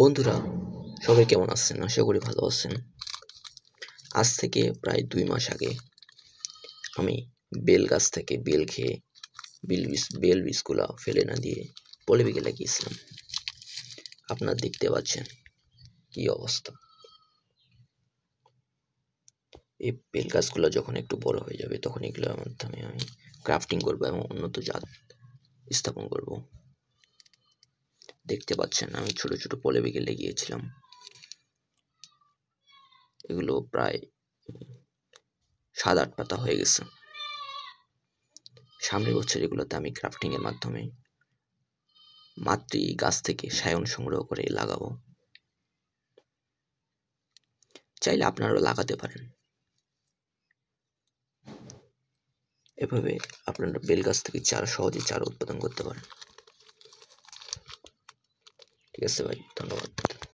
বন্ধুরা সবাই কেমন আছেন? আশা করি ভালো আছেন। আজ থেকে প্রায় 2 মাস আগে আমি বেল গাছ থেকে বেল খেয়ে বেল বীজগুলা ফেলে না দিয়ে পলিব্যাগে লাগিয়েছিলাম। আপনারা দেখতে পাচ্ছেন কি অবস্থা। এই বেল গাছগুলো যখন একটু বড় হয়ে যাবে তখন এগুলোর মাধ্যমে আমি ক্রাফটিং করবো এবং উন্নত জাত স্থাপন করব। দেখতে পাচ্ছেন আমি ছোট ছোট পলিব্যাগে লাগিয়েছিলাম। এগুলো প্রায় 7-8 পাতা হয়ে গেছে। সামনের বছর এগুলোতে আমি ক্রাফটিং এর মাধ্যমে মাতৃ গাছ থেকে সায়ন সংগ্রহ করে লাগাবো। চাইলে আপনারাও লাগাতে পারেন। এভাবে আপনারা বেল গাছ থেকে সহজে চারা উৎপাদন করতে পারেন। ঠিক আছে ভাই, ধন্যবাদ।